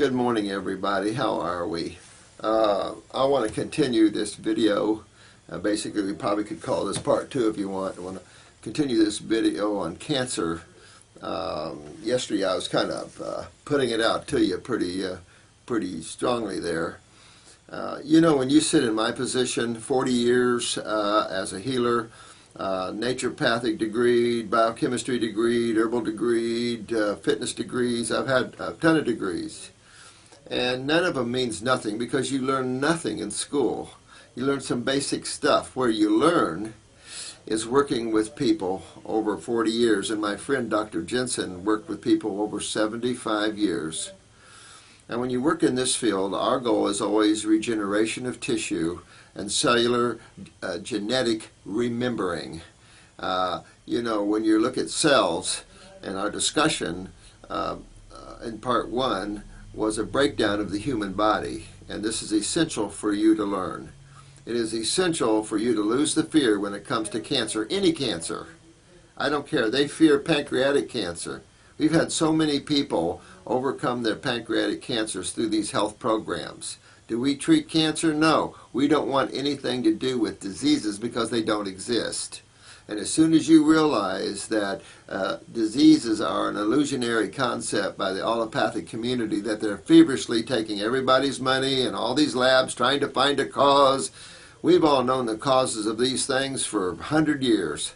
Good morning, everybody. How are we? I want to continue this video. Basically, we probably could call this part 2 if you want. I want to continue this video on cancer. Yesterday, I was kind of putting it out to you pretty strongly there. You know, when you sit in my position, 40 years as a healer, naturopathic degree, biochemistry degree, herbal degree, fitness degrees. I've had a ton of degrees. And none of them means nothing because you learn nothing in school. You learn some basic stuff. Where you learn is working with people over 40 years. And my friend Dr. Jensen worked with people over 75 years. And when you work in this field, our goal is always regeneration of tissue and cellular genetic remembering. You know, when you look at cells, and our discussion in part 1 was a breakdown of the human body, and this is essential for you to learn. It is essential for you to lose the fear when it comes to cancer, any cancer. I don't care. They fear pancreatic cancer. We've had so many people overcome their pancreatic cancers through these health programs. Do we treat cancer? No. We don't want anything to do with diseases because they don't exist. And as soon as you realize that diseases are an illusionary concept by the allopathic community, that they're feverishly taking everybody's money and all these labs trying to find a cause, we've all known the causes of these things for 100 years.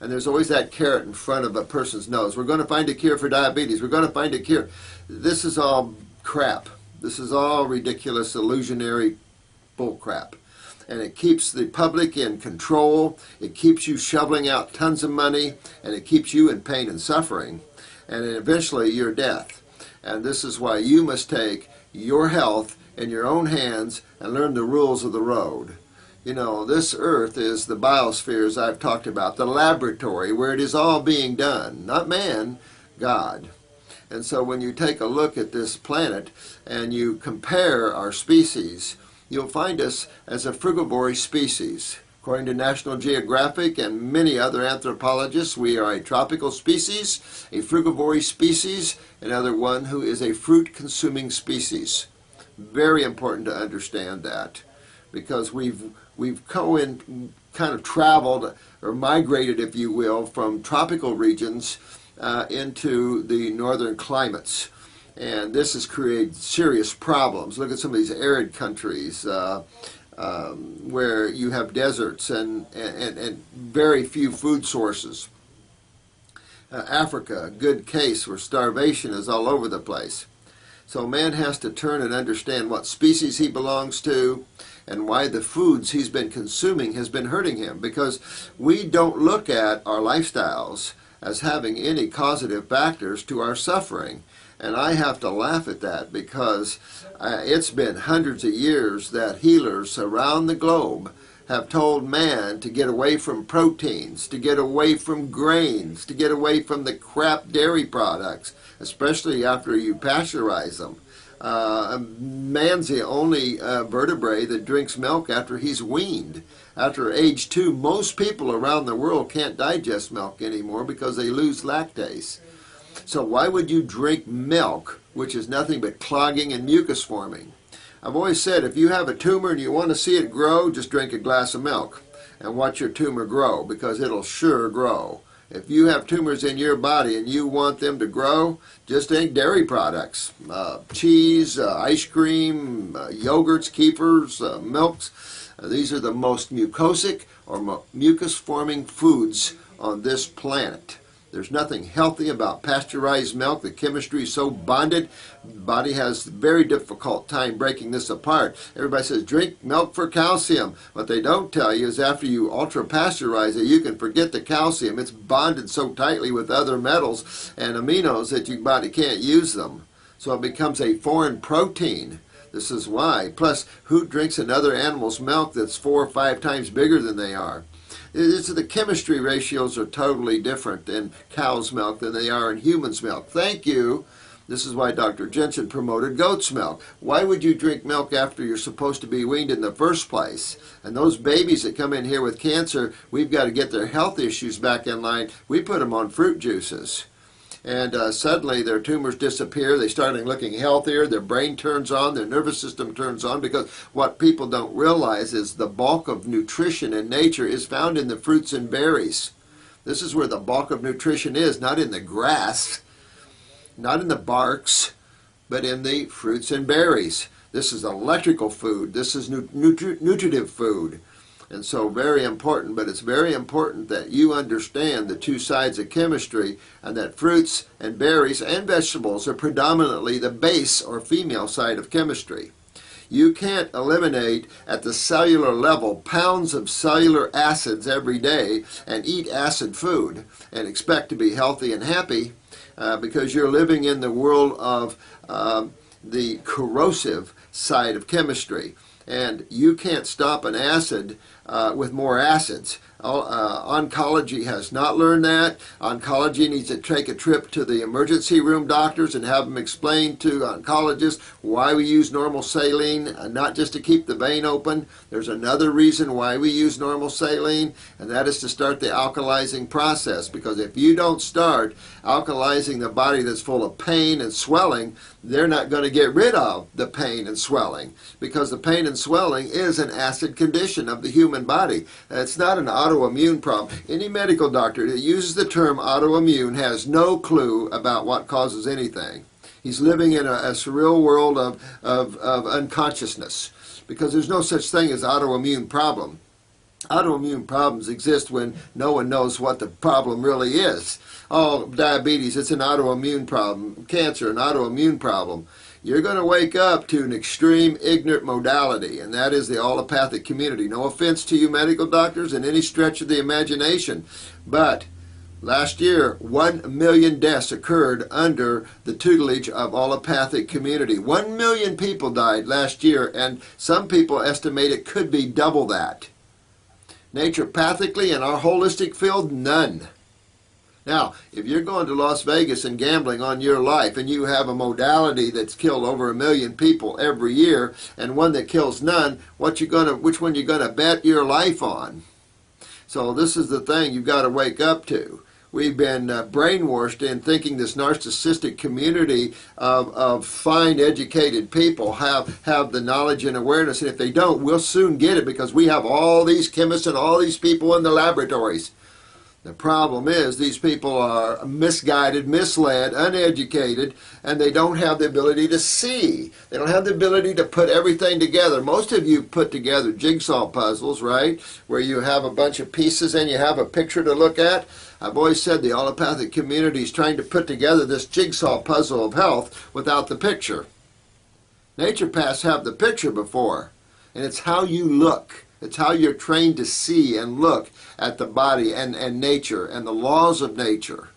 And there's always that carrot in front of a person's nose. We're going to find a cure for diabetes. We're going to find a cure. This is all crap. This is all ridiculous, illusionary bullcrap. And it keeps the public in control. It keeps you shoveling out tons of money, and it keeps you in pain and suffering, and eventually your death. And this is why you must take your health in your own hands and learn the rules of the road. You know, this earth is the biosphere, as I've talked about, the laboratory where it is all being done. Not man, God. And so when you take a look at this planet and you compare our species, you'll find us as a frugivorous species. According to National Geographic and many other anthropologists, we are a tropical species, a frugivorous species, another one who is a fruit-consuming species. Very important to understand that, because we've kind of traveled or migrated, if you will, from tropical regions into the northern climates. And this has created serious problems. Look at some of these arid countries where you have deserts and very few food sources. Africa, a good case where starvation is all over the place. So man has to turn and understand what species he belongs to and why the foods he's been consuming has been hurting him. Because we don't look at our lifestyles as having any causative factors to our suffering. And I have to laugh at that because it's been hundreds of years that healers around the globe have told man to get away from proteins, to get away from grains, to get away from the crap dairy products, especially after you pasteurize them. Man's the only vertebrate that drinks milk after he's weaned. After age 2, most people around the world can't digest milk anymore because they lose lactase. So why would you drink milk, which is nothing but clogging and mucus forming? I've always said if you have a tumor and you want to see it grow, just drink a glass of milk and watch your tumor grow, because it'll sure grow. If you have tumors in your body and you want them to grow, just drink dairy products, cheese, ice cream, yogurts, kefirs, milks. These are the most mucosic or mucus-forming foods on this planet. There's nothing healthy about pasteurized milk. The chemistry is so bonded. The body has a very difficult time breaking this apart. Everybody says, drink milk for calcium. What they don't tell you is after you ultra-pasteurize it, you can forget the calcium. It's bonded so tightly with other metals and aminos that your body can't use them. So it becomes a foreign protein. This is why. Plus, who drinks another animal's milk that's 4 or 5 times bigger than they are? The chemistry ratios are totally different in cow's milk than they are in human's milk. Thank you. This is why Dr. Jensen promoted goat's milk. Why would you drink milk after you're supposed to be weaned in the first place? And those babies that come in here with cancer, we've got to get their health issues back in line. We put them on fruit juices. and suddenly their tumors disappear. They start looking healthier. Their brain turns on. Their nervous system turns on, because what people don't realize is the bulk of nutrition in nature is found in the fruits and berries. This is where the bulk of nutrition is, not in the grass, not in the barks, but in the fruits and berries. This is electrical food. This is nutritive food. And so very important, but it's very important that you understand the two sides of chemistry, and that fruits and berries and vegetables are predominantly the base or female side of chemistry. You can't eliminate at the cellular level pounds of cellular acids every day and eat acid food and expect to be healthy and happy, because you're living in the world of the corrosive side of chemistry. And you can't stop an acid with more acids. Oncology has not learned that. Oncology needs to take a trip to the emergency room doctors and have them explain to oncologists why we use normal saline, not just to keep the vein open. There's another reason why we use normal saline, and that is to start the alkalizing process. Because if you don't start alkalizing the body that's full of pain and swelling, they're not going to get rid of the pain and swelling, because the pain and swelling is an acid condition of the human body. It's not an autoimmune problem. Any medical doctor that uses the term autoimmune has no clue about what causes anything. He's living in a surreal world of unconsciousness, because there's no such thing as autoimmune problem. Autoimmune problems exist when no one knows what the problem really is. Oh, diabetes, it's an autoimmune problem. Cancer, an autoimmune problem. You're going to wake up to an extreme ignorant modality, and that is the allopathic community. No offense to you medical doctors in any stretch of the imagination, but last year 1 million deaths occurred under the tutelage of allopathic community. 1 million people died last year, and some people estimate it could be double that. Naturopathically, in our holistic field, none. Now, if you're going to Las Vegas and gambling on your life, and you have a modality that's killed over 1 million people every year, and one that kills none, which one you gonna bet your life on? So this is the thing you've got to wake up to. We've been brainwashed in thinking this narcissistic community of fine, educated people have the knowledge and awareness, and if they don't, we'll soon get it, because we have all these chemists and all these people in the laboratories. The problem is these people are misguided, misled, uneducated, and they don't have the ability to see. They don't have the ability to put everything together. Most of you put together jigsaw puzzles, right, where you have a bunch of pieces and you have a picture to look at. I've always said the allopathic community is trying to put together this jigsaw puzzle of health without the picture. Naturopaths have the picture before, and it's how you look. It's how you're trained to see and look at the body and nature and the laws of nature.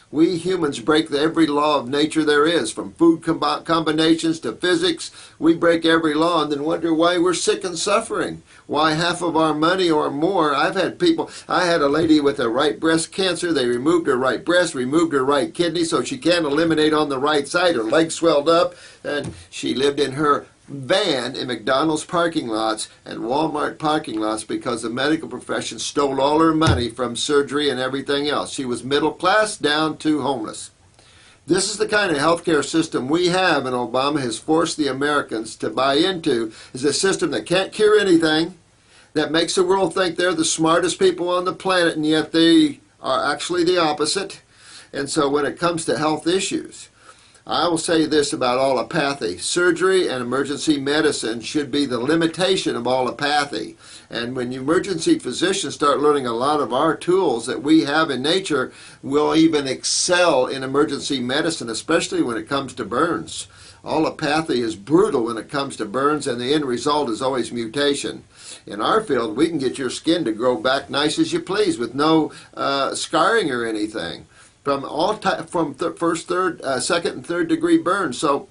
We humans break every law of nature there is, from food combinations to physics. We break every law and then wonder why we're sick and suffering. Why half of our money or more. I had a lady with a right breast cancer. They removed her right breast, removed her right kidney, so she can't eliminate on the right side. Her leg swelled up, and she lived in her van in McDonald's parking lots and Walmart parking lots because the medical profession stole all her money from surgery and everything else. She was middle class down to homeless. This is the kind of healthcare system we have, and Obama has forced the Americans to buy into. Is a system that can't cure anything, that makes the world think they're the smartest people on the planet, and yet they are actually the opposite. And so when it comes to health issues, I will say this about allopathy. Surgery and emergency medicine should be the limitation of allopathy. And when emergency physicians start learning a lot of our tools that we have in nature, we'll even excel in emergency medicine, especially when it comes to burns. Allopathy is brutal when it comes to burns, and the end result is always mutation. In our field, we can get your skin to grow back nice as you please with no scarring or anything. From first, third, second, and third degree burns. So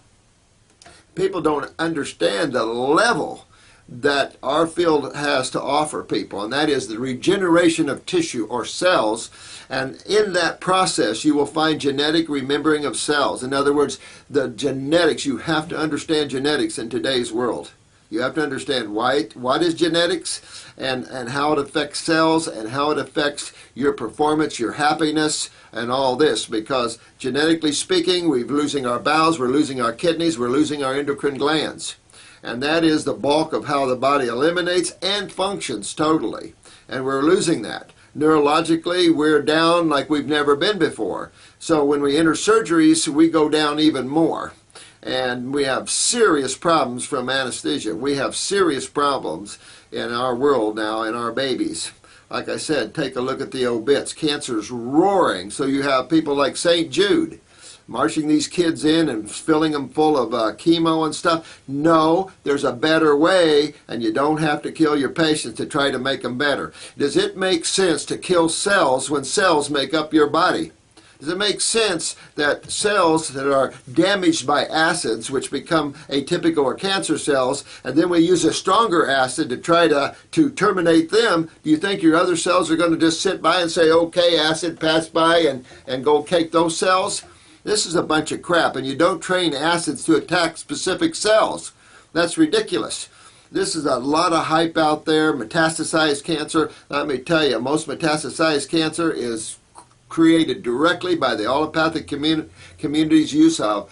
people don't understand the level that our field has to offer people, and that is the regeneration of tissue or cells. And in that process, you will find genetic remembering of cells. In other words, the genetics, you have to understand genetics in today's world. You have to understand what is genetics and how it affects cells and how it affects your performance, your happiness, and all this. Because genetically speaking, we're losing our bowels, we're losing our kidneys, we're losing our endocrine glands. And that is the bulk of how the body eliminates and functions totally. And we're losing that. Neurologically, we're down like we've never been before. So when we enter surgeries, we go down even more. And we have serious problems from anesthesia. We have serious problems in our world now, in our babies. Like I said, take a look at the obits. Cancer's roaring. So you have people like St. Jude marching these kids in and filling them full of chemo and stuff. No, there's a better way, and you don't have to kill your patients to try to make them better. Does it make sense to kill cells when cells make up your body? Does it make sense that cells that are damaged by acids, which become atypical or cancer cells, and then we use a stronger acid to try to terminate them, do you think your other cells are going to just sit by and say, okay, acid, pass by, and go cake those cells? This is a bunch of crap, and you don't train acids to attack specific cells. That's ridiculous. This is a lot of hype out there. Metastasized cancer, let me tell you, most metastasized cancer is created directly by the allopathic community's use of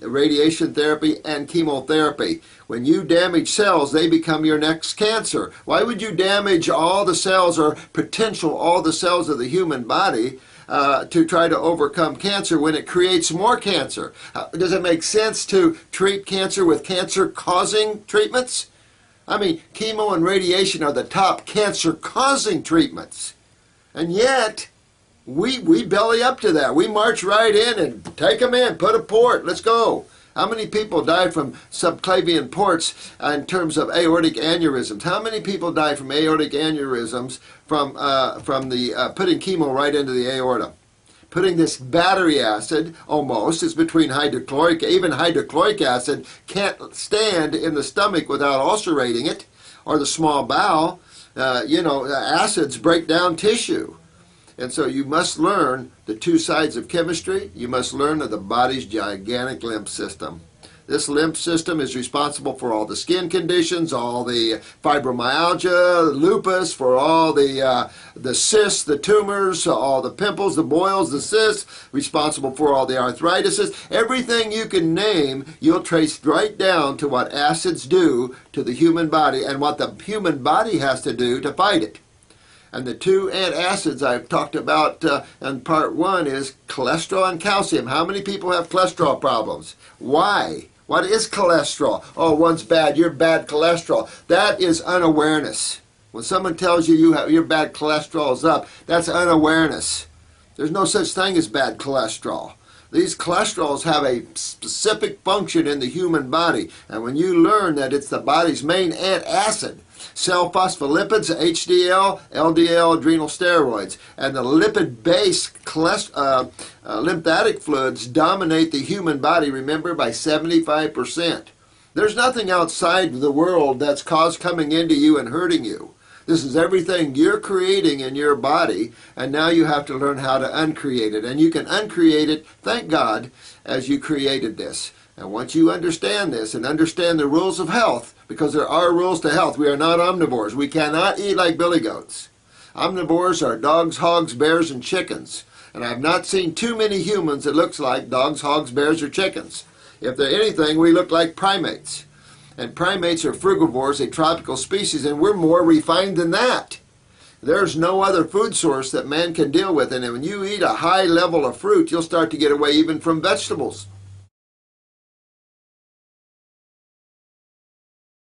radiation therapy and chemotherapy. When you damage cells, they become your next cancer. Why would you damage all the cells or potential all the cells of the human body to try to overcome cancer when it creates more cancer? Does it make sense to treat cancer with cancer-causing treatments? I mean, chemo and radiation are the top cancer-causing treatments. And yet, we belly up to that. We march right in and take them in, put a port, let's go. How many people died from subclavian ports in terms of aortic aneurysms? How many people died from aortic aneurysms from putting chemo right into the aorta? Putting this battery acid, almost, is between hydrochloric, even hydrochloric acid can't stand in the stomach without ulcerating it, or the small bowel. Acids break down tissue. And so you must learn the two sides of chemistry. You must learn of the body's gigantic lymph system. This lymph system is responsible for all the skin conditions, all the fibromyalgia, lupus, for all the cysts, the tumors, all the pimples, the boils, the cysts, responsible for all the arthritises. Everything you can name, you'll trace right down to what acids do to the human body and what the human body has to do to fight it. And the two antacids I've talked about in part one is cholesterol and calcium. How many people have cholesterol problems? Why? What is cholesterol? Oh, one's bad. You're bad cholesterol. That is unawareness. When someone tells you your bad cholesterol is up, that's unawareness. There's no such thing as bad cholesterol. These cholesterols have a specific function in the human body. And when you learn that it's the body's main antacid, cell phospholipids, HDL, LDL, adrenal steroids, and the lipid-based lymphatic fluids dominate the human body, remember, by 75%. There's nothing outside the world that's coming into you and hurting you. This is everything you're creating in your body, and now you have to learn how to uncreate it. And you can uncreate it, thank God, as you created this. And once you understand this and understand the rules of health, because there are rules to health, we are not omnivores. We cannot eat like billy goats. Omnivores are dogs, hogs, bears, and chickens. And I've not seen too many humans that looks like dogs, hogs, bears, or chickens. If they're anything, we look like primates. And primates are frugivores, a tropical species, and we're more refined than that. There's no other food source that man can deal with. And when you eat a high level of fruit, you'll start to get away even from vegetables.